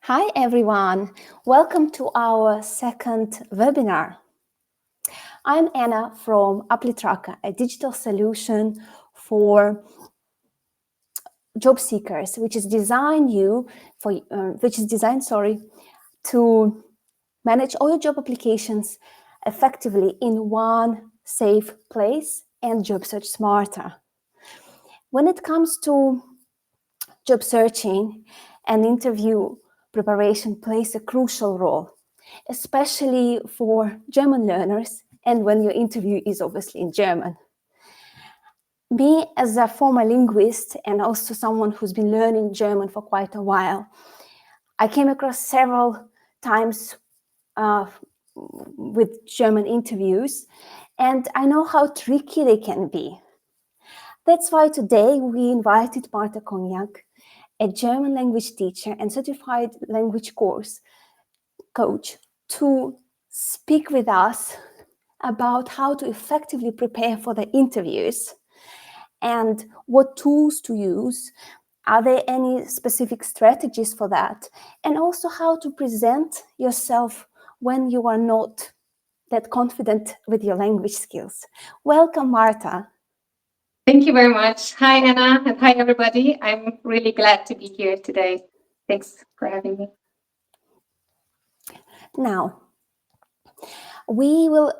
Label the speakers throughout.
Speaker 1: Hi everyone, welcome to our second webinar. I'm Anna from applitracker, a digital solution for job seekers, which is designed to manage all your job applications effectively in one safe place and job search smarter. When it comes to job searching, an interview preparation plays a crucial role, especially for German learners and when your interview is obviously in German. Me, as a former linguist and also someone who's been learning German for quite a while, I came across several times with German interviews, and I know how tricky they can be. That's why today we invited Márta Kojnok, a German language teacher and certified language coach, to speak with us about how to effectively prepare for the interviews and what tools to use. Are there any specific strategies for that? And also how to present yourself when you are not that confident with your language skills. Welcome, Márta.
Speaker 2: Thank you very much. Hi, Anna, and hi, everybody. I'm really glad to be here today. Thanks for having me.
Speaker 1: Now, we will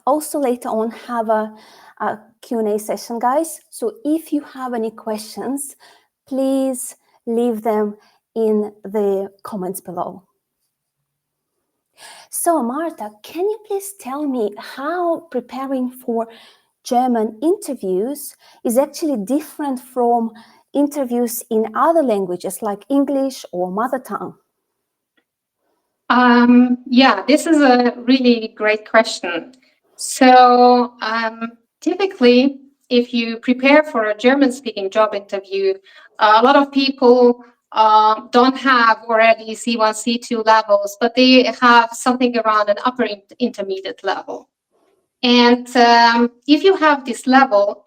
Speaker 1: also later on have a Q&A session, guys. So if you have any questions, please leave them in the comments below. So, Márta, can you please tell me how preparing for German interviews is actually different from interviews in other languages like English or mother tongue?
Speaker 2: Yeah, this is a really great question. So typically, if you prepare for a German-speaking job interview, a lot of people don't have already C1, C2 levels, but they have something around an upper intermediate level. And if you have this level,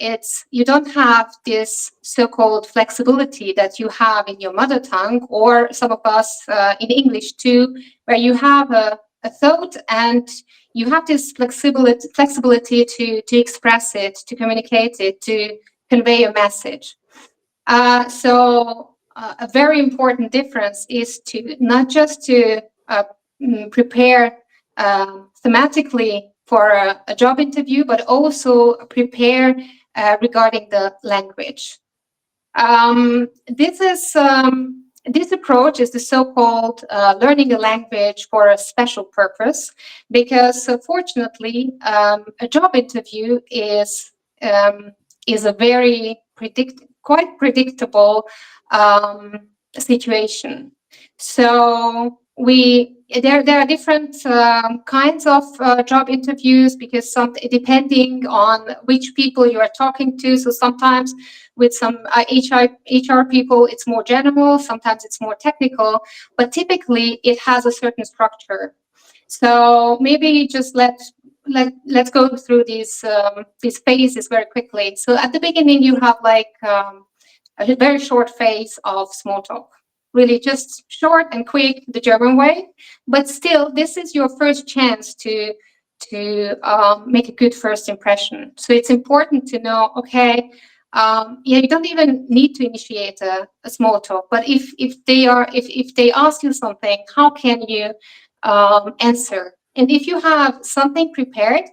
Speaker 2: you don't have this so-called flexibility that you have in your mother tongue, or some of us in English too, where you have a thought and you have this flexibility to express it, to communicate it, to convey a message. So a very important difference is to not just to prepare thematically for a job interview, but also prepare regarding the language. This approach is the so-called learning a language for a special purpose, because fortunately, a job interview is a very quite predictable situation. So there are different kinds of job interviews, because depending on which people you are talking to. So sometimes with some HR people, it's more general. Sometimes it's more technical, but typically it has a certain structure. So maybe just let's go through these phases very quickly. So at the beginning, you have like a very short phase of small talk. Really just short and quick, the German way. But still, this is your first chance to make a good first impression. So it's important to know, okay, you don't even need to initiate a small talk. But if they ask you something, how can you answer? And if you have something prepared,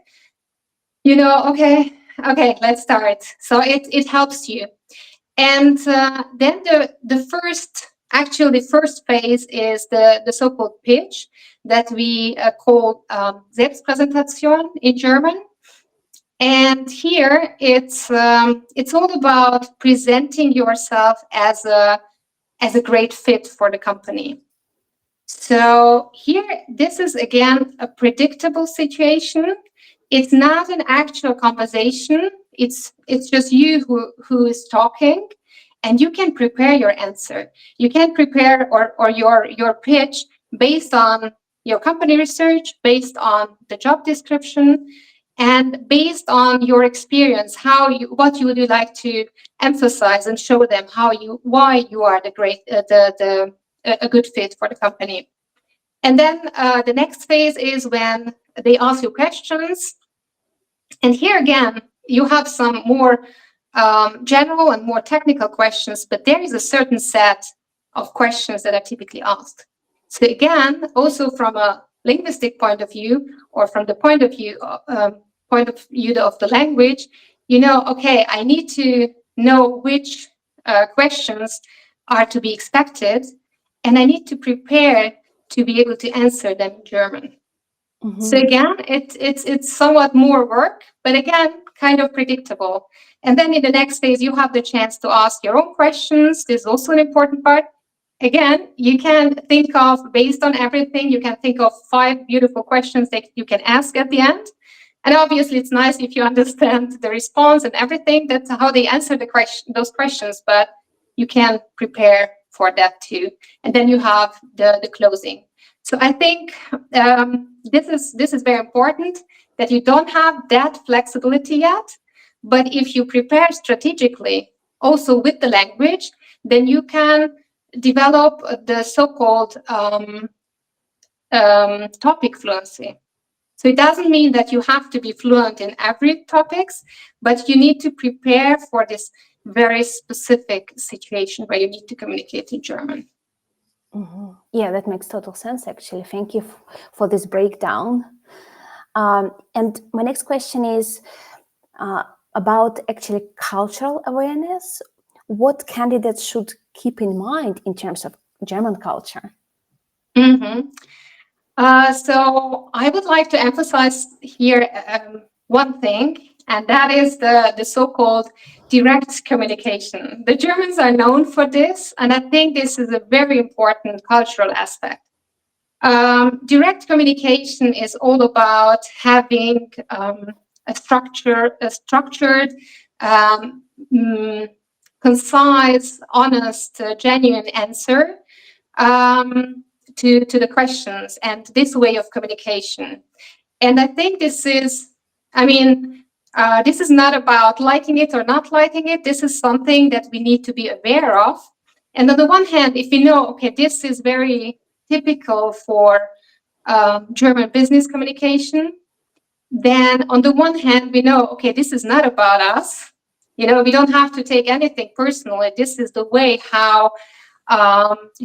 Speaker 2: okay, let's start. So it helps you. And then the first phase is the so-called pitch that we call Selbstpräsentation in German. And here it's all about presenting yourself as a great fit for the company. So here, this is again a predictable situation. It's not an actual conversation. It's just you who is talking, and you can prepare your answer. You can prepare or your pitch based on your company research, based on the job description, and based on your experience. What you would like to emphasize and show them why you are the a good fit for the company. And then the next phase is when they ask you questions. And here again, you have some more general and more technical questions, but there is a certain set of questions that are typically asked. So again, also from a linguistic point of view, or from the point of view of the language, you know, okay, I need to know which questions are to be expected, and I need to prepare to be able to answer them in German.
Speaker 1: Mm-hmm.
Speaker 2: So again, it's somewhat more work, but again, kind of predictable. And then in the next phase, you have the chance to ask your own questions. This is also an important part. Again, you can think of, based on everything, you can think of 5 beautiful questions that you can ask at the end. And obviously, it's nice if you understand the response and everything. That's how they answer those questions, but you can prepare for that too. And then you have the closing. So I think this is very important, that you don't have that flexibility yet. But if you prepare strategically, also with the language, then you can develop the so-called topic fluency. So it doesn't mean that you have to be fluent in every topics, but you need to prepare for this very specific situation where you need to communicate in German.
Speaker 1: Mm-hmm. Yeah, that makes total sense, actually. Thank you for this breakdown. And my next question is about actually cultural awareness. What candidates should keep in mind in terms of German culture?
Speaker 2: Mm-hmm. So I would like to emphasize here one thing, and that is the so-called direct communication. The Germans are known for this, and I think this is a very important cultural aspect. Direct communication is all about having a structured, concise, honest, genuine answer to the questions, and this way of communication. And I think this is not about liking it or not liking it. This is something that we need to be aware of. And on the one hand, if we know, okay, this is very typical for German business communication, then on the one hand, we know, okay, this is not about us. You know, we don't have to take anything personally. This is the way how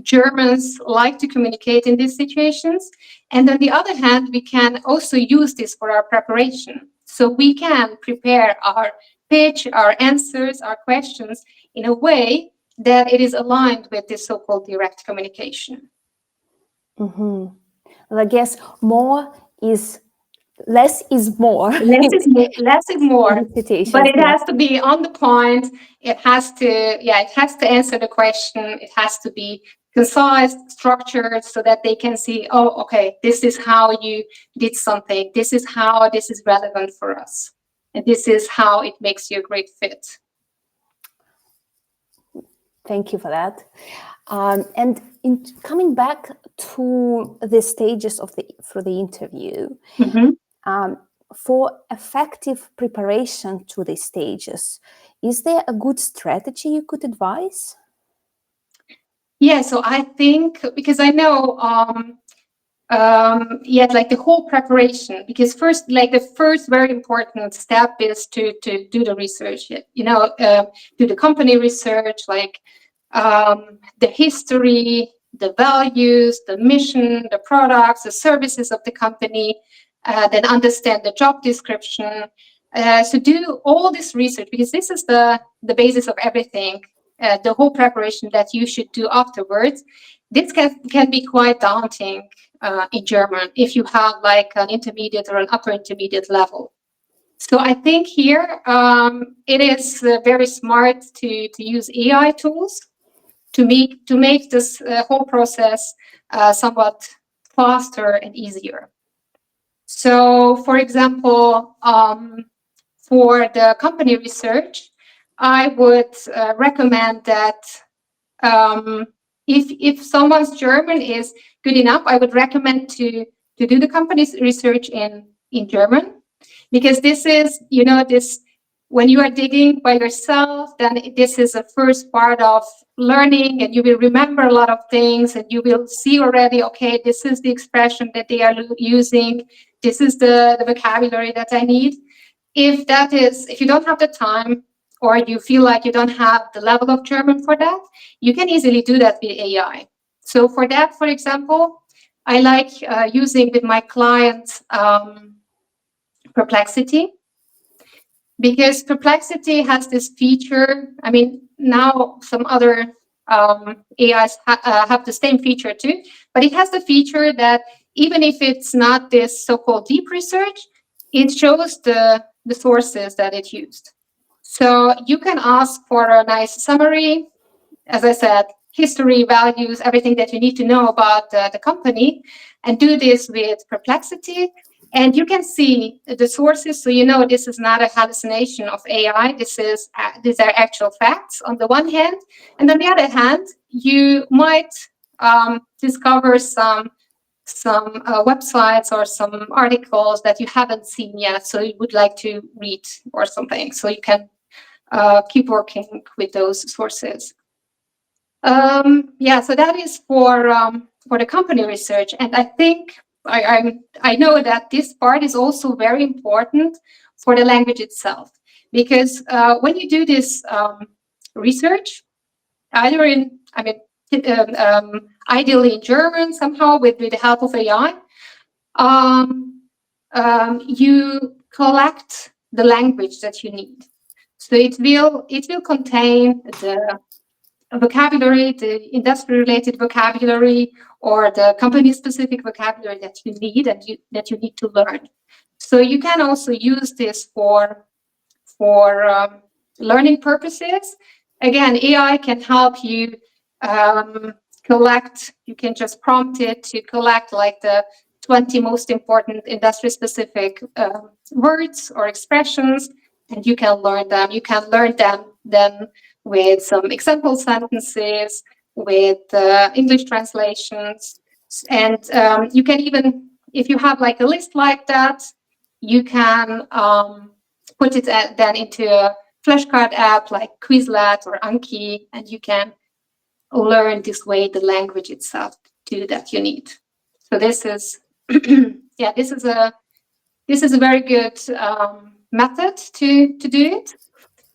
Speaker 2: Germans like to communicate in these situations. And on the other hand, we can also use this for our preparation. So we can prepare our pitch, our answers, our questions in a way that it is aligned with this so-called direct communication.
Speaker 1: Mm-hmm. Well, I guess less is more.
Speaker 2: Less is more. But it has to be on the point. It has to answer the question. It has to be concise, structured, so that they can see, oh, okay, this is how you did something. This is how this is relevant for us. And this is how it makes you a great fit.
Speaker 1: Thank you for that. And coming back to the stages for the interview,
Speaker 2: mm-hmm.
Speaker 1: For effective preparation to these stages, is there a good strategy you could advise?
Speaker 2: Yeah, so I think, because I know, like the whole preparation, because the first very important step is to do the research, do the company research, like the history, the values, the mission, the products, the services of the company, then understand the job description. So do all this research, because this is the basis of everything, the whole preparation that you should do afterwards. This can be quite daunting in German if you have like an intermediate or an upper intermediate level. So I think here it is very smart to use AI tools to make this whole process somewhat faster and easier. So, for example, for the company research, I would recommend that if someone's German is good enough, I would recommend to do the company's research in German, because this is, this when you are digging by yourself, then this is the first part of learning, and you will remember a lot of things, and you will see already, okay, this is the expression that they are using, this is the vocabulary that I need. If you don't have the time, or you feel like you don't have the level of German for that, you can easily do that with AI. So for that, for example, I like using with my clients Perplexity, because Perplexity has this feature. I mean, now some other AIs have the same feature too, but it has the feature that even if it's not this so-called deep research, it shows the sources that it used. So you can ask for a nice summary, as I said, history, values, everything that you need to know about the company, and do this with Perplexity. And you can see the sources, so you know this is not a hallucination of AI. These are actual facts on the one hand, and on the other hand, you might discover some websites or some articles that you haven't seen yet, so you would like to read or something. So you can keep working with those sources. So that is for the company research, and I think I know that this part is also very important for the language itself, because when you do this research, either ideally in German somehow with the help of AI, you collect the language that you need. So it will contain the vocabulary, the industry-related vocabulary, or the company-specific vocabulary that you need and that you need to learn. So you can also use this for learning purposes. Again, AI can help you collect. You can just prompt it to collect like the 20 most important industry-specific words or expressions, and you can learn them. You can learn them then with some example sentences, with English translations. And you can even, if you have like a list like that, you can put it then into a flashcard app like Quizlet or Anki, and you can learn this way the language itself too that you need. So this is, this is a very good method to do it.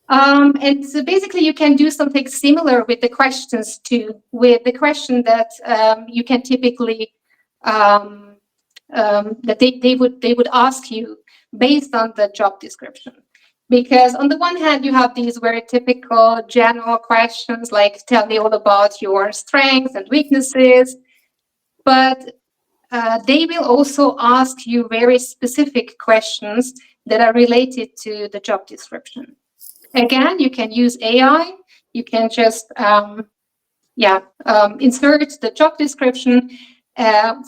Speaker 2: And so basically you can do something similar with the questions too, with the question that you can typically, that they would ask you based on the job description. Because on the one hand, you have these very typical general questions like, tell me all about your strengths and weaknesses, but they will also ask you very specific questions that are related to the job description. Again, you can use AI. You can just insert the job description.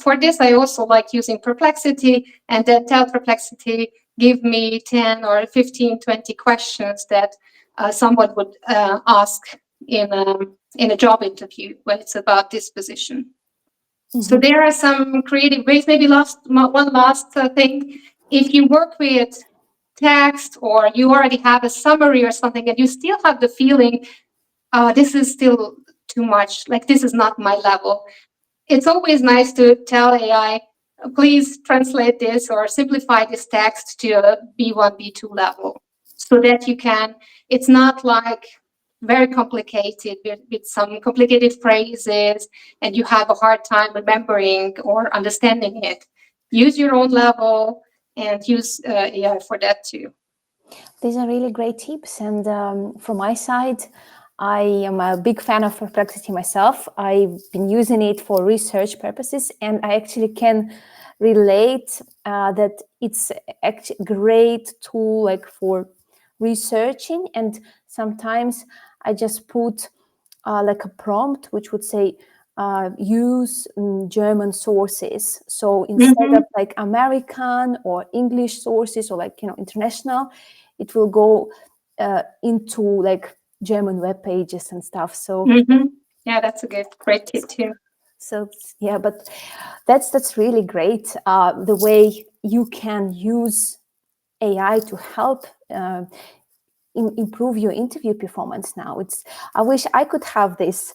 Speaker 2: For this, I also like using Perplexity, and then tell Perplexity, give me 10 or 15, 20 questions that someone would ask in a job interview when it's about this position. Mm-hmm. So there are some creative ways. Maybe one last thing. If you work with text, or you already have a summary or something, and you still have the feeling, this is still too much, like this is not my level, it's always nice to tell AI, please translate this or simplify this text to a B1, B2 level, so that you can, it's not like very complicated with some complicated phrases and you have a hard time remembering or understanding it. Use your own level and use AI for that too.
Speaker 1: These are really great tips. And from my side, I am a big fan of Perplexity myself. I've been using it for research purposes, and I actually can relate that it's actually a great tool like for researching. And sometimes I just put like a prompt which would say, use German sources. So instead of like American or English sources or like, international, it will go into like German web pages and stuff. So
Speaker 2: yeah, that's a great tip too.
Speaker 1: So yeah, but that's really great. The way you can use AI to help improve your interview performance now. I wish I could have this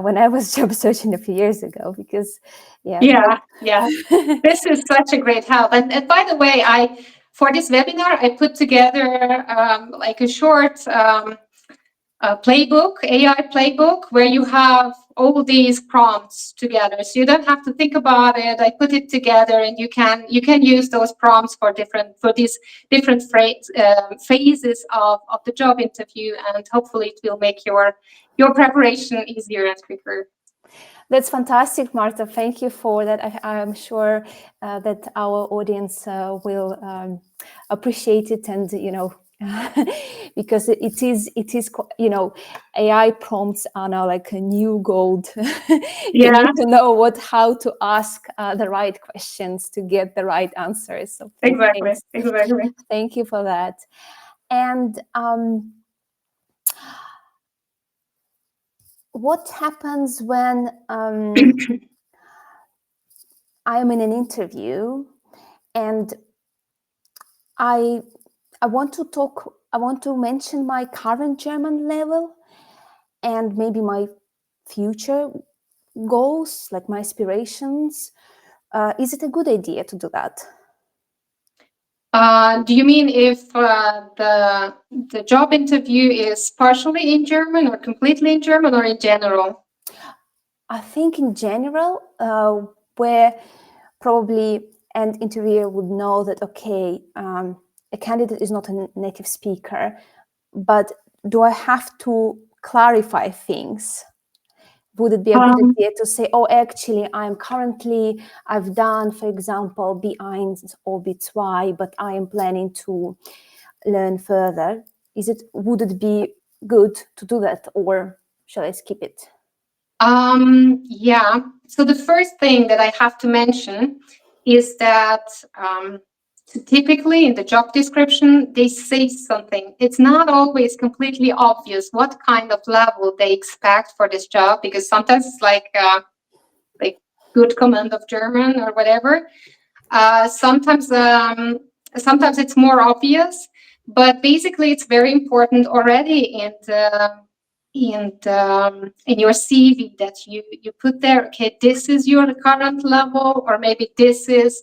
Speaker 1: when I was job searching a few years ago, because
Speaker 2: yeah. This is such a great help. And by the way, for this webinar, I put together like a short playbook, AI playbook, where you have all these prompts together. So you don't have to think about it. I put it together, and you can use those prompts for these different phases of the job interview, and hopefully it will make your preparation easier and quicker.
Speaker 1: That's fantastic, Marta. Thank you for that. I'm sure that our audience will appreciate it, and because it is AI prompts are now like a new gold. You need to know how to ask the right questions to get the right answers. So
Speaker 2: exactly.
Speaker 1: Thank you for that. And what happens when I'm in an interview and I want to mention my current German level and maybe my future goals, like my aspirations? Is it a good idea to do that?
Speaker 2: Do you mean if the job interview is partially in German or completely in German, or in general?
Speaker 1: I think in general, where probably an interviewer would know that, okay, a candidate is not a native speaker, but do I have to clarify things? Would it be a good idea to say, oh, actually, I've done, for example, B1 or B2, but I am planning to learn further? Would it be good to do that, or shall I skip it?
Speaker 2: Yeah. So the first thing that I have to mention is that typically in the job description, they say something. It's not always completely obvious what kind of level they expect for this job, because sometimes it's like good command of German or whatever. Sometimes it's more obvious, but basically it's very important already in your CV that you put there, okay, this is your current level, or maybe this is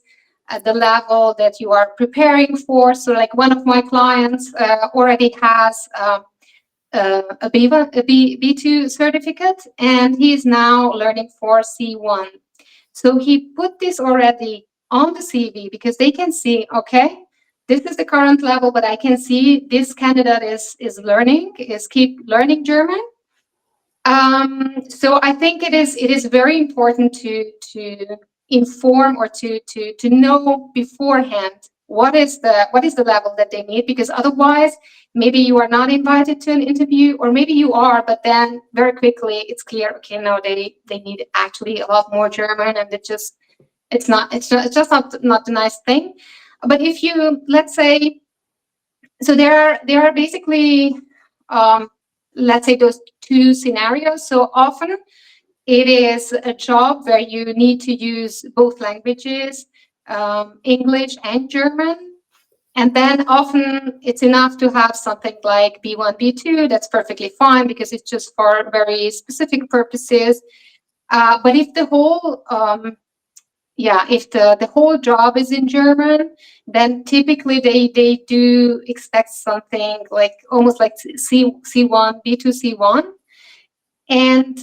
Speaker 2: the level that you are preparing for. So like one of my clients already has a B2 certificate, and he is now learning for C1. So he put this already on the CV because they can see, okay, this is the current level, but I can see this candidate is keep learning German. So I think it is very important to inform, or to know beforehand what is the level that they need, because otherwise maybe you are not invited to an interview, or maybe you are, but then very quickly it's clear, okay, no, they need actually a lot more German, and it's just not the nice thing. But if you, let's say, so there are basically let's say those two scenarios. So often it is a job where you need to use both languages, English and German. And then often it's enough to have something like B1, B2. That's perfectly fine, because it's just for very specific purposes. But if the whole if the whole job is in German, then typically they do expect something like almost like C1, B2, C1. And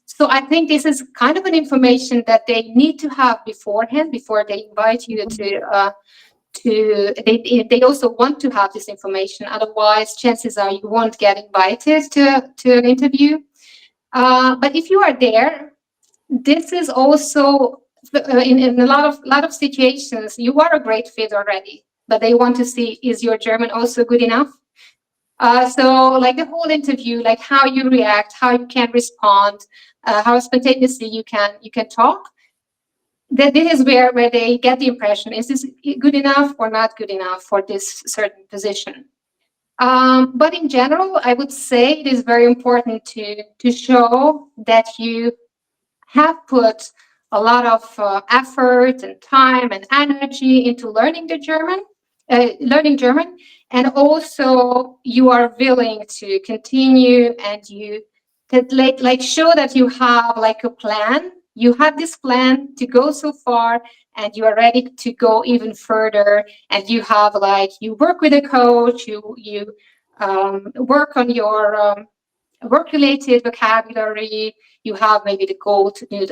Speaker 2: so I think this is kind of an information that they need to have beforehand, before they invite you they also want to have this information. Otherwise, chances are you won't get invited to an interview. But if you are there, this is also in a lot of situations, you are a great fit already, but they want to see, is your German also good enough? So like the whole interview, like how you react, how you can respond, how spontaneously you can talk. That this is where they get the impression, is this good enough or not good enough for this certain position? But in general, I would say it is very important to show that you have put a lot of effort and time and energy into learning the German, learning German, and also you are willing to continue, and you that like show that you have like a plan. You have this plan to go so far, and you are ready to go even further. And you have like you work with a coach. You work on your work-related vocabulary. You have maybe the goal to do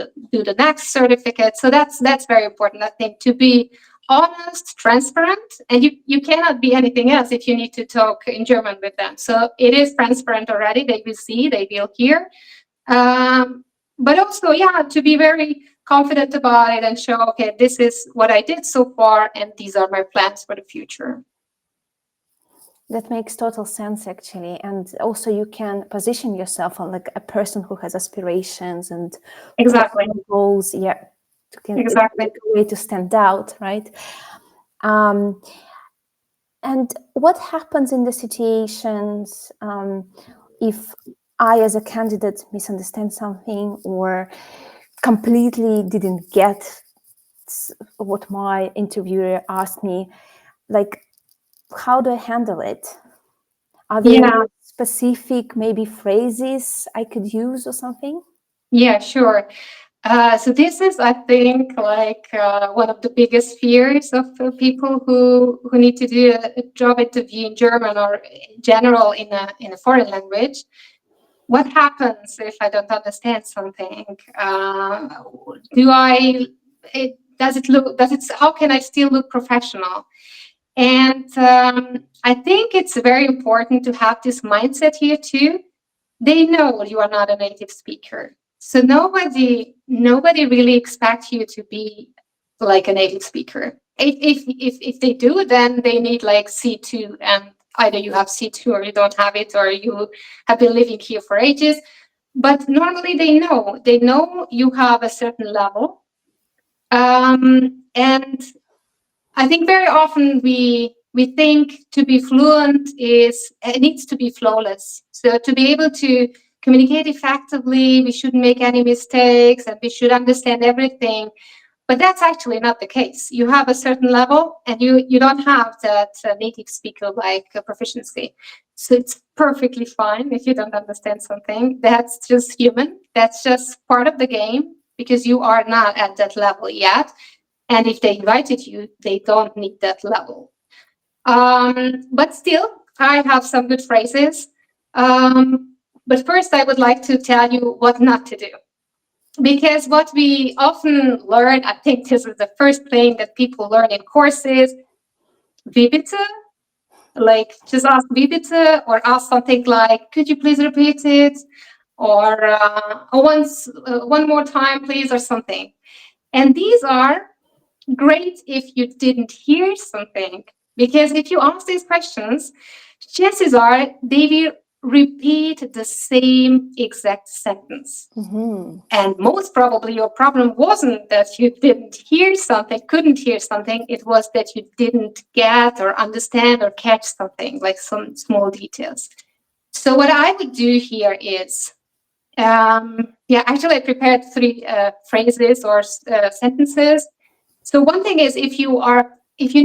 Speaker 2: the next certificate. So that's very important, I think, to be honest, transparent, and you cannot be anything else if you need to talk in German with them. So it is transparent already. They will see, they will hear. But also, yeah, to be very confident about it and show, okay, this is what I did so far, and these are my plans for the future.
Speaker 1: That makes total sense, actually. And also you can position yourself on like a person who has aspirations and
Speaker 2: Exactly.
Speaker 1: goals. Yeah.
Speaker 2: Exactly.
Speaker 1: It's a way to stand out, right? And what happens in the situations if I, as a candidate, misunderstand something or completely didn't get what my interviewer asked me? Like, how do I handle it? Are there specific maybe phrases I could use or something?
Speaker 2: Yeah, sure. So this is, I think, like one of the biggest fears of people who need to do a job interview in German or in general in a foreign language. What happens if I don't understand something? How can I still look professional? And I think it's very important to have this mindset here too. They know you are not a native speaker. So nobody really expects you to be like a native speaker. If they do, then they need like C2, and either you have C2 or you don't have it, or you have been living here for ages. But normally they know you have a certain level. And I think very often we think to be fluent it needs to be flawless. So to be able to communicate effectively, we shouldn't make any mistakes, and we should understand everything. But that's actually not the case. You have a certain level, and you don't have that native speaker like proficiency. So it's perfectly fine if you don't understand something. That's just human. That's just part of the game, because you are not at that level yet. And if they invited you, they don't need that level. But still, I have some good phrases. But first, I would like to tell you what not to do. Because what we often learn, I think this is the first thing that people learn in courses, wie bitte? Like, just ask wie bitte, or ask something like, could you please repeat it? Or one more time, please, or something. And these are great if you didn't hear something, because if you ask these questions, chances are they will repeat the same exact sentence. And most probably your problem wasn't that you couldn't hear something, it was that you didn't get or understand or catch something, like some small details. So what I would do here is, actually I prepared 3 phrases or sentences. So one thing is, if you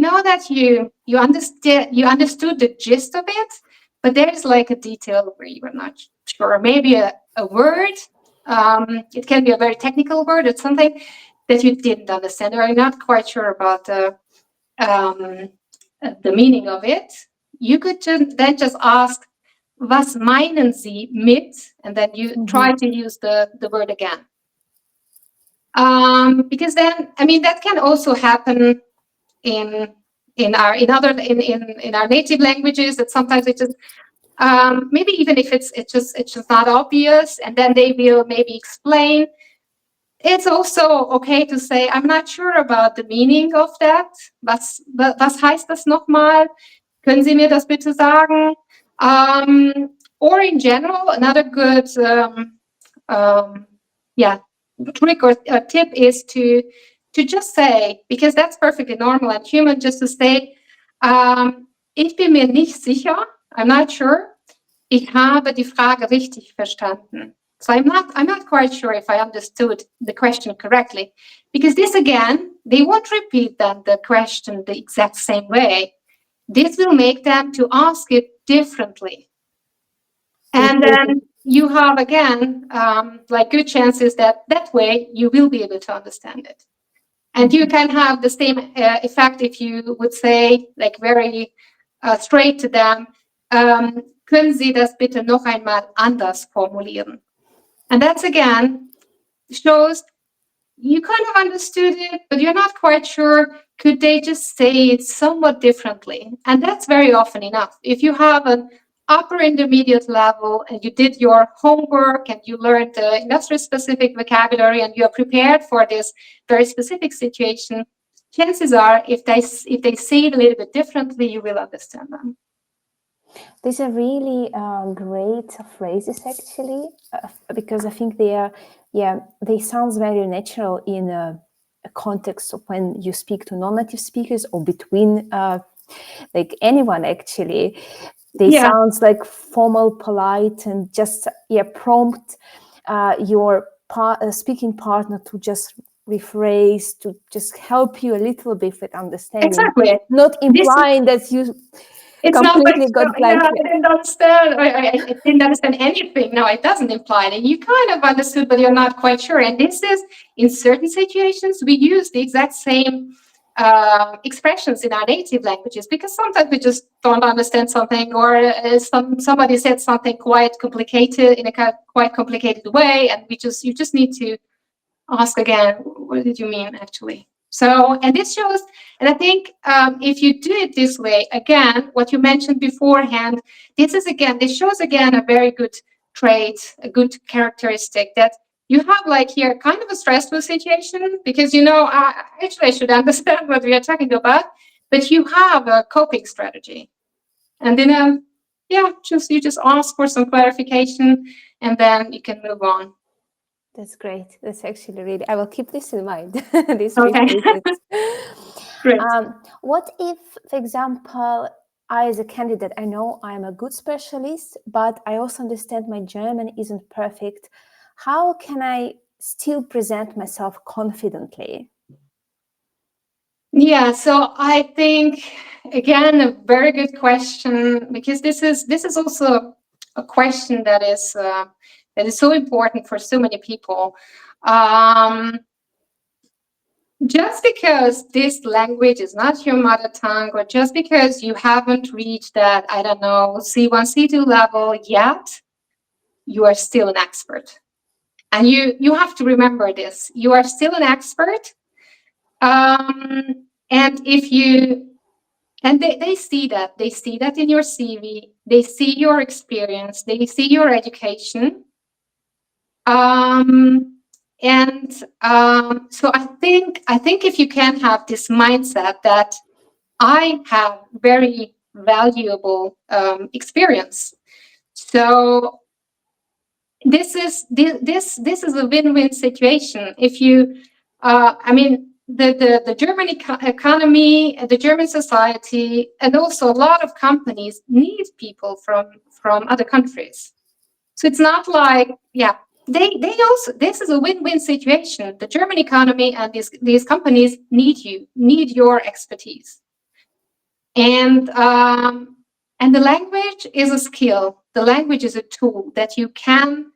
Speaker 2: know that you understood the gist of it, but there's like a detail where you are not sure, maybe a word, it can be a very technical word, it's something that you didn't understand, or you're not quite sure about the meaning of it, you could then just ask, was meinen Sie mit? And then you try to use the word again. Because then, I mean, that can also happen in our native languages, that sometimes it just maybe even if it's just not obvious, and then they will maybe explain. It's also okay to say, I'm not sure about the meaning of that. Was heißt das nochmal? Können Sie mir das bitte sagen? Or in general, another good trick or tip is to just say, because that's perfectly normal and human, just to say, ich bin mir nicht sicher, I'm not sure, ich habe die Frage richtig verstanden. So I'm not quite sure if I understood the question correctly, because this again, they won't repeat the question the exact same way. this will make them to ask it differently. And
Speaker 1: Completely.
Speaker 2: then you have, again, like good chances that way you will be able to understand it. And you can have the same effect if you would say, like very straight to them, können Sie das bitte noch einmal anders formulieren? And that's, again, shows you kind of understood it, but you're not quite sure. Could they just say it somewhat differently? And that's very often enough. If you have an upper intermediate level and you did your homework and you learned the industry-specific vocabulary and you are prepared for this very specific situation, chances are if they say it a little bit differently, you will understand them.
Speaker 1: These are really great phrases, actually, because I think they sound very natural in a context of when you speak to non-native speakers or between like anyone, actually. They sound like formal, polite, and just prompt your speaking partner to just rephrase, to just help you a little bit with understanding.
Speaker 2: Exactly.
Speaker 1: Not implying that you
Speaker 2: it's
Speaker 1: completely
Speaker 2: not like,
Speaker 1: got blank.
Speaker 2: I didn't understand. I didn't understand anything. No, it doesn't imply that. You kind of understood, but you're not quite sure. And this is, in certain situations, we use the exact same expressions in our native languages, because sometimes we just don't understand something, or somebody said something quite complicated in a quite complicated way, and you just need to ask again, what did you mean actually? So, and this shows, and I think if you do it this way, again, what you mentioned beforehand, this shows again a very good trait, a good characteristic, that you have like here kind of a stressful situation, because actually I should understand what we are talking about, but you have a coping strategy. And then, you just ask for some clarification, and then you can move on.
Speaker 1: That's great. That's actually really, I will keep this in mind. These
Speaker 2: Okay. Great.
Speaker 1: What if, for example, I, as a candidate, I know I'm a good specialist, but I also understand my German isn't perfect. How can I still present myself confidently?
Speaker 2: Yeah, so I think, again, a very good question, because this is also a question that is so important for so many people. Just because this language is not your mother tongue, or just because you haven't reached that, I don't know, C1, C2 level yet, you are still an expert. And you have to remember this. You are still an expert. And if you, and they see that. They see that in your CV. They see your experience. They see your education. So I think if you can have this mindset that I have very valuable experience, so this is a win-win situation. If you, the German economy, the German society, and also a lot of companies need people from other countries. So it's not like, they also, this is a win-win situation. The German economy and these companies need your expertise. And the language is a skill. The language is a tool that you can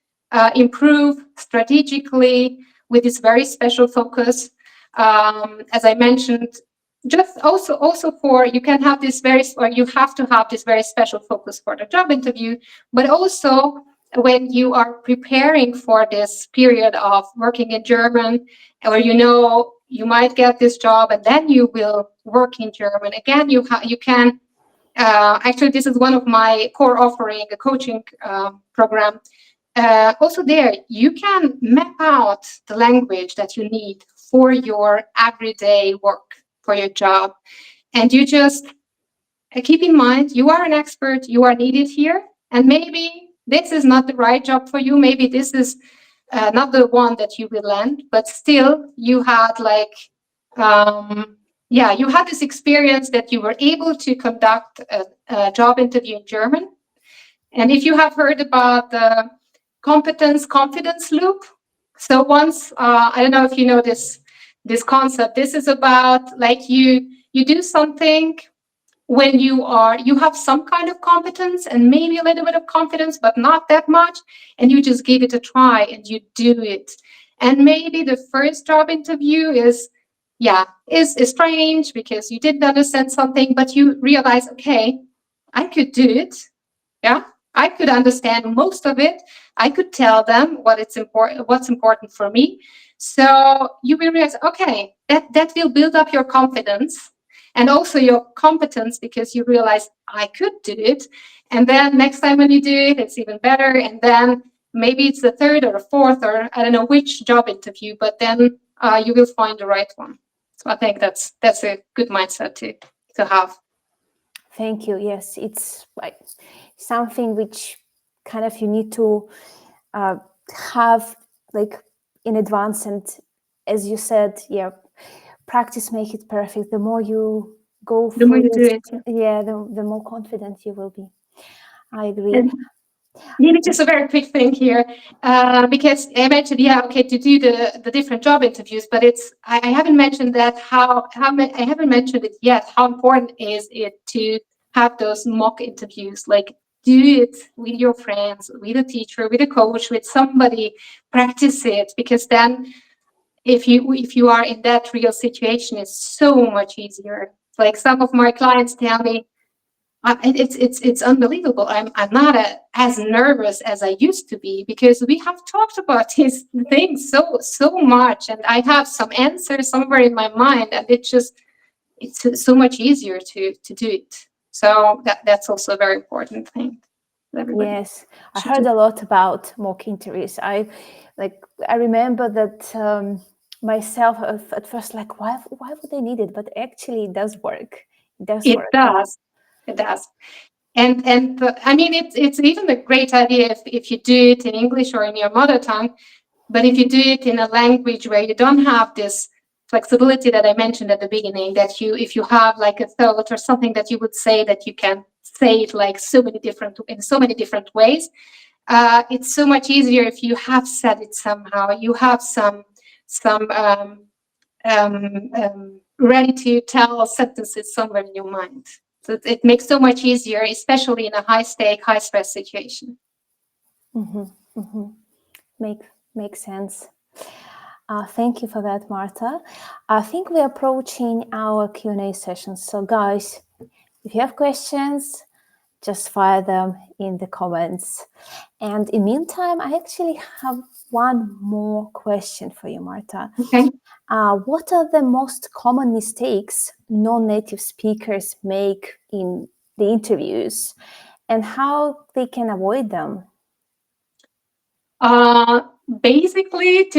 Speaker 2: improve strategically with this very special focus. As I mentioned, just also for, you can have this you have to have this very special focus for the job interview, but also when you are preparing for this period of working in German, or you might get this job and then you will work in German. Again, you can, actually, this is one of my core offering, a coaching program. Also there, you can map out the language that you need for your everyday work, for your job. And you just keep in mind, you are an expert, you are needed here, and maybe this is not the right job for you. Maybe this is not the one that you will land, but still you had you had this experience that you were able to conduct a job interview in German. And if you have heard about the competence-confidence loop, so once, I don't know if you know this concept, this is about like you do something, when you have some kind of competence and maybe a little bit of confidence, but not that much, and you just give it a try and you do it. And maybe the first job interview is strange because you didn't understand something, but you realize, okay, I could do it. Yeah, I could understand most of it. I could tell them what's important for me. So you will realize, okay, that will build up your confidence and also your competence, because you realize I could do it. And then next time when you do it, it's even better. And then maybe it's the third or the fourth, or I don't know which job interview, but then you will find the right one. So I think that's a good mindset to have.
Speaker 1: Thank you. Yes, it's like something which kind of you need to have like in advance, and as you said, practice make it perfect. The more you go
Speaker 2: The more
Speaker 1: through
Speaker 2: you do
Speaker 1: it,
Speaker 2: it.
Speaker 1: the more confident you will be. I agree.
Speaker 2: And maybe just a very quick thing here, because I mentioned, to do the different job interviews, but I haven't mentioned that I haven't mentioned it yet. How important is it to have those mock interviews? Like, do it with your friends, with a teacher, with a coach, with somebody. Practice it, because then if you are in that real situation, it's so much easier. Like some of my clients tell me, it's unbelievable. I'm not as nervous as I used to be, because we have talked about these things so much, and I have some answers somewhere in my mind, and it's so much easier to do it. So that's also a very important thing.
Speaker 1: Yes, I heard a lot about mock interviews. I remember that myself at first, like, why would they need it? But actually, it does work. It does
Speaker 2: It
Speaker 1: work.
Speaker 2: does. It does. And I mean, it's even a great idea if you do it in English or in your mother tongue. But if you do it in a language where you don't have this flexibility that I mentioned at the beginning, that if you have like a thought or something that you would say, that you can say it like in so many different ways, it's so much easier if you have said it somehow. You have some ready to tell sentences somewhere in your mind. So it makes so much easier, especially in a high stake, high stress situation.
Speaker 1: Makes sense. Thank you for that, Marta. I think we're approaching our Q&A session. So guys, if you have questions, just fire them in the comments. And in the meantime, I actually have one more question for you, Marta.
Speaker 2: Okay.
Speaker 1: What are the most common mistakes non-native speakers make in the interviews, and how they can avoid them?
Speaker 2: Basically,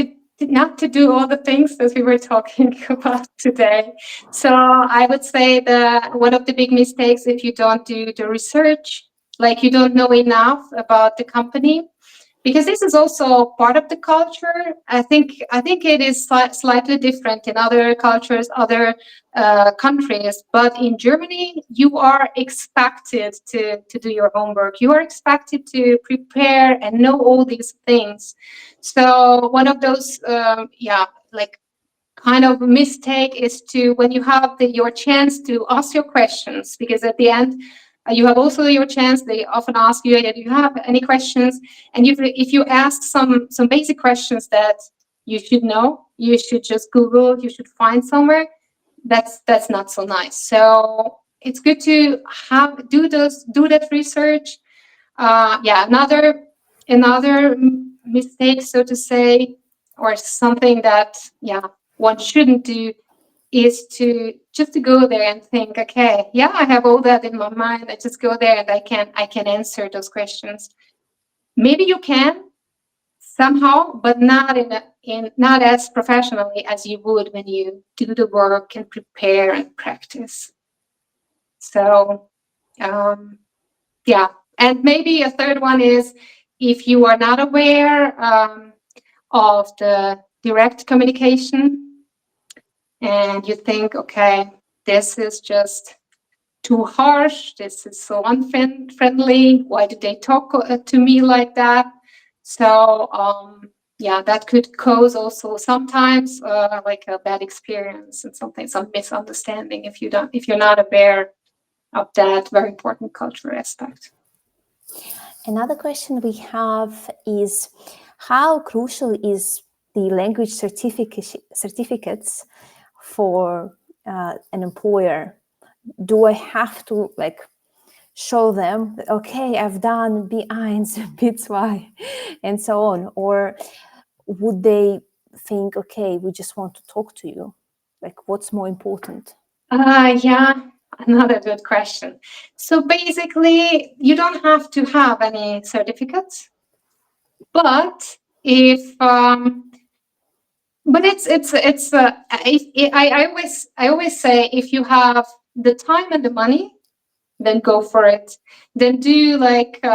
Speaker 2: not to do all the things that we were talking about today. So I would say that one of the big mistakes, if you don't do the research, like you don't know enough about the company, because this is also part of the culture. I think it is slightly different in other cultures, other countries. But in Germany, you are expected to do your homework. You are expected to prepare and know all these things. So one of those, kind of mistake is to, when you have your chance to ask your questions, because at the end you have also your chance. They often ask you, do you have any questions? And if you ask some basic questions that you should know, you should just Google, you should find somewhere, that's not so nice. So it's good to do that research. Another mistake, so to say, or something that one shouldn't do, is to go there and think, okay, I have all that in my mind. I just go there and I can answer those questions. Maybe you can somehow, but not not as professionally as you would when you do the work and prepare and practice. So and maybe a third one is, if you are not aware of the direct communication, and you think, okay, this is just too harsh, this is so unfriendly, why did they talk to me like that? So that could cause also sometimes like a bad experience and some misunderstanding if you're not aware that very important cultural aspect.
Speaker 1: Another question we have is, how crucial is the language certificates for an employer? Do I have to show them, okay, I've done B1, B2, and so on? Or would they think, okay, we just want to talk to you? What's more important?
Speaker 2: Yeah, another good question. So basically, you don't have to have any certificates, but if but I always say, if you have the time and the money, then go for it. Then do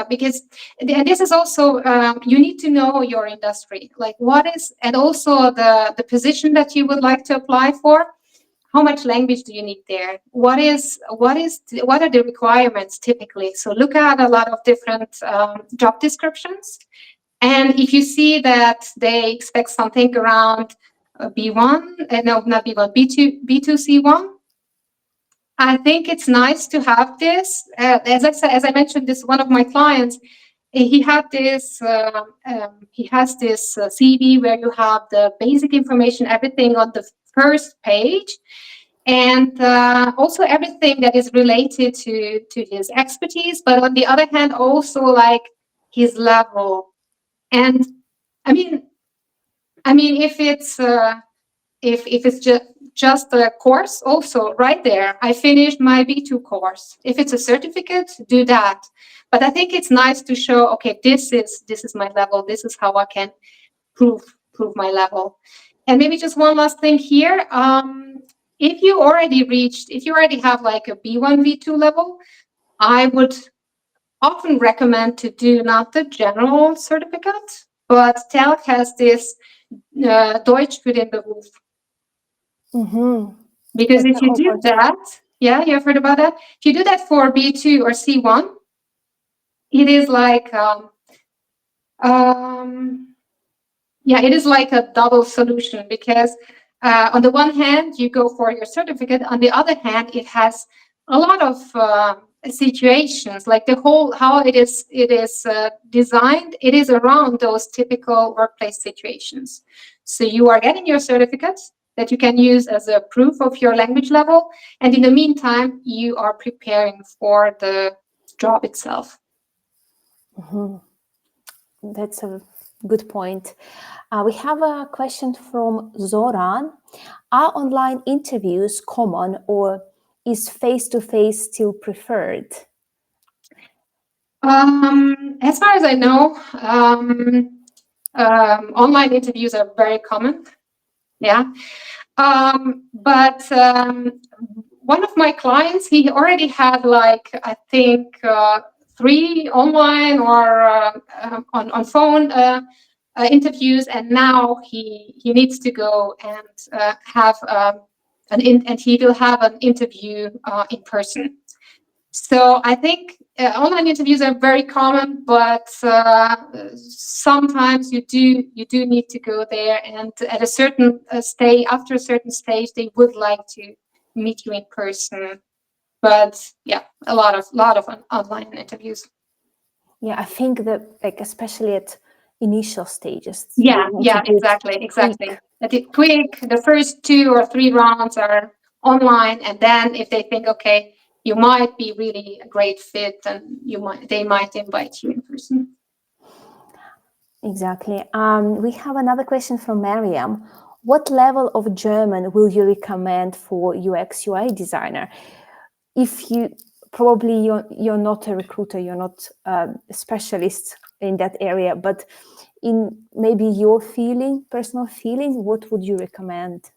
Speaker 2: because and this is also you need to know your industry, what is, and also the position that you would like to apply for. How much language do you need there? What are the requirements typically? So look at a lot of different job descriptions, and if you see that they expect something around B1, no, not B1, B2, B2, C1, I think it's nice to have this. As I mentioned, this one of my clients, he had this. He has this CV where you have the basic information, everything on the first page, and also everything that is related to his expertise. But on the other hand, also his level. And I mean, if it's just a course, also right there, I finished my B2 course. If it's a certificate, do that. But I think it's nice to show, okay, this is my level. This is how I can prove my level. And maybe just one last thing here. If you already have a B1, B2 level, I would often recommend to do not the general certificate, but TELC has this Deutsch für den Beruf.
Speaker 1: Mm-hmm.
Speaker 2: Because if you do that, yeah, you've heard about that. If you do that for B2 or C1, it is it is like a double solution, because on the one hand, you go for your certificate. On the other hand, it has a lot of situations, like the whole, how it is designed. It is around those typical workplace situations. So you are getting your certificate that you can use as a proof of your language level. And in the meantime, you are preparing for the job itself.
Speaker 1: Mm-hmm. That's a good point. We have a question from Zoran. Are online interviews common, or is face-to-face still preferred?
Speaker 2: As far as I know, online interviews are very common. Yeah. But one of my clients, he already had I think 3 online or on phone interviews, and now he needs to go and have and he will have an interview in person. So I think online interviews are very common, but sometimes you do need to go there, and at a certain after a certain stage, they would like to meet you in person. But yeah, a lot of online interviews.
Speaker 1: Yeah, I think that especially at initial stages.
Speaker 2: Yeah, exactly. Quick. The first 2 or 3 rounds are online, and then if they think, okay, you might be really a great fit, and they might invite you in person.
Speaker 1: Exactly. We have another question from Mariam. What level of German will you recommend for UX UI designer? If you're not a recruiter, you're not a specialist in that area, but in maybe your personal feeling, what would you recommend?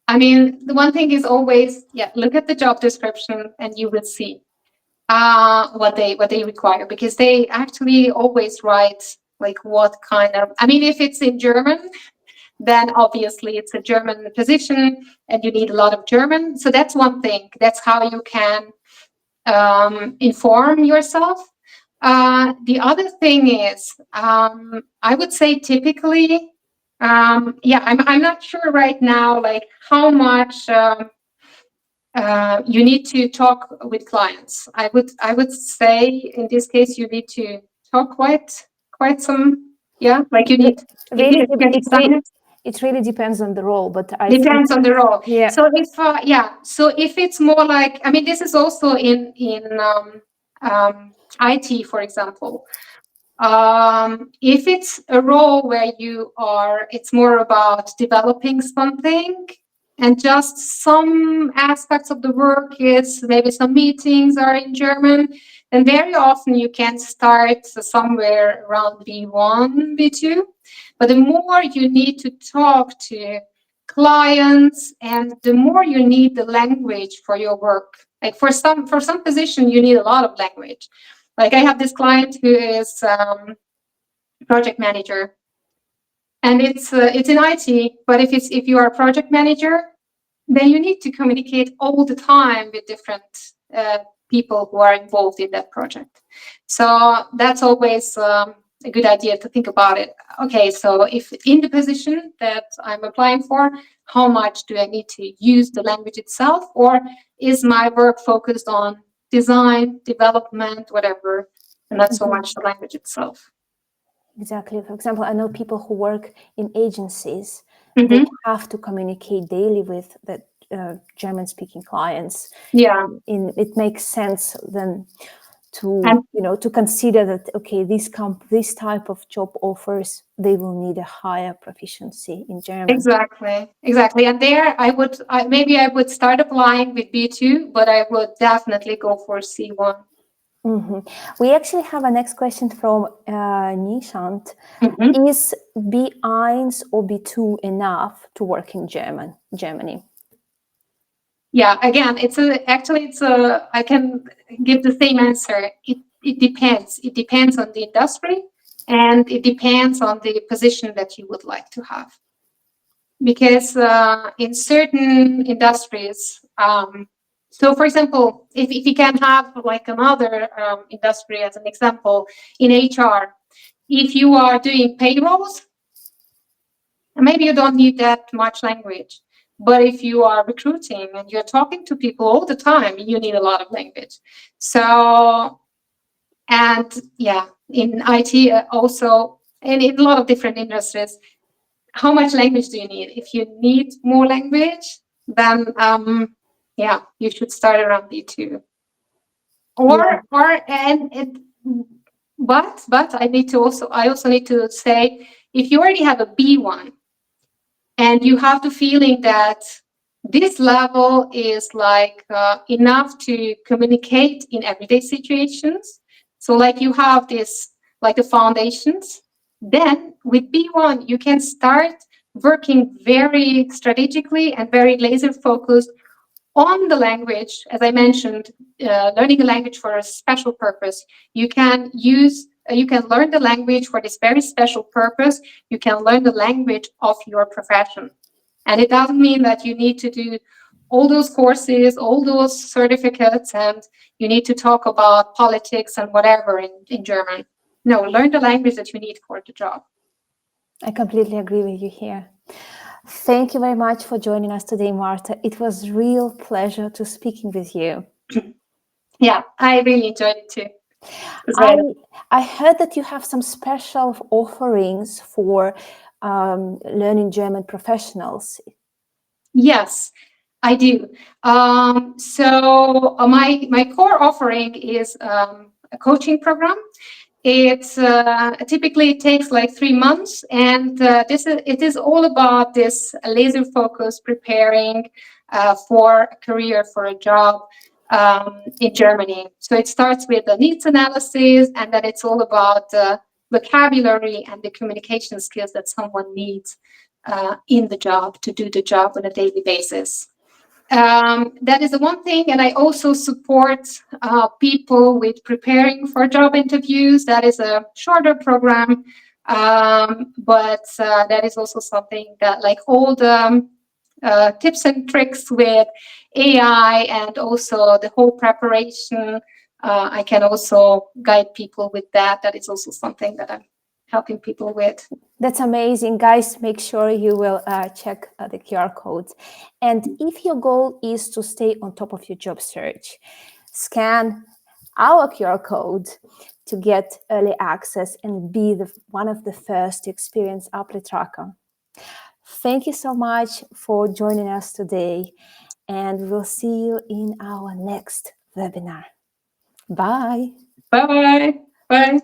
Speaker 2: I mean, the one thing is always, look at the job description and you will see what they require, because they actually always write what kind of, I mean, if it's in German, then obviously it's a German position and you need a lot of German. So that's one thing. That's how you can inform yourself. The other thing is, I would say typically, I'm not sure right now, how much you need to talk with clients. I would say in this case you need to talk quite some. Yeah, like you need if
Speaker 1: Really,
Speaker 2: you can design it.
Speaker 1: it really depends on the role, but I think,
Speaker 2: Depends on the role.
Speaker 1: yeah.
Speaker 2: So if it's more like, I mean, this is also in IT, for example. If it's a role where it's more about developing something, and just some aspects of the work is maybe some meetings are in German, then very often you can start somewhere around B1, B2. But the more you need to talk to clients, and the more you need the language for your work. Like for some position, you need a lot of language. Like I have this client who is project manager, and it's in IT. But if you are a project manager, then you need to communicate all the time with different people who are involved in that project. So that's always a good idea to think about it. Okay, so if in the position that I'm applying for, how much do I need to use the language itself, or is my work focused on design, development, whatever, and not so much the language itself?
Speaker 1: Exactly. For example, I know people who work in agencies.
Speaker 2: Mm-hmm.
Speaker 1: They have to communicate daily with the German-speaking clients.
Speaker 2: Yeah.
Speaker 1: It makes sense then to consider that, okay, this type of job offers, they will need a higher proficiency in German.
Speaker 2: Exactly. And there I would start applying with B2, but I would definitely go for C1.
Speaker 1: Mm-hmm. We actually have a next question from Nishant.
Speaker 2: Mm-hmm.
Speaker 1: Is B1 or B2 enough to work in Germany?
Speaker 2: Yeah, again, I can give the same answer. It depends. It depends on the industry, and it depends on the position that you would like to have. Because in certain industries, so for example, if you can have like another industry as an example, in HR, if you are doing payrolls, maybe you don't need that much language. But if you are recruiting and you're talking to people all the time, you need a lot of language. So, and yeah, in IT also, and in a lot of different industries, how much language do you need? If you need more language, then you should start around B2. But I also need to say, if you already have a B1 and you have the feeling that this level is like enough to communicate in everyday situations, so like you have this like the foundations, then with B1 you can start working very strategically and very laser focused on the language. As I mentioned, learning a language for a special purpose. You can learn the language for this very special purpose. You can learn the language of your profession. And it doesn't mean that you need to do all those courses, all those certificates, and you need to talk about politics and whatever in German. No, learn the language that you need for the job.
Speaker 1: I completely agree with you here. Thank you very much for joining us today, Marta. It was a real pleasure to speaking with you.
Speaker 2: Yeah, I really enjoyed it too.
Speaker 1: I heard that you have some special offerings for learning German professionals.
Speaker 2: Yes, I do. So my core offering is a coaching program. It's typically takes like 3 months, and it is all about this laser focus preparing for a career, for a job in Germany. So it starts with the needs analysis, and then it's all about the vocabulary and the communication skills that someone needs in the job to do the job on a daily basis. That is the one thing, and I also support people with preparing for job interviews. That is a shorter program, but that is also something that, like all the tips and tricks with AI and also the whole preparation, I can also guide people with that. That is also something that I'm helping people with.
Speaker 1: That's amazing. Guys, make sure you will check the QR codes. And if your goal is to stay on top of your job search, scan our QR code to get early access and be one of the first to experience applitracker. Thank you so much for joining us today, and we'll see you in our next webinar. Bye.
Speaker 2: Bye-bye. Bye.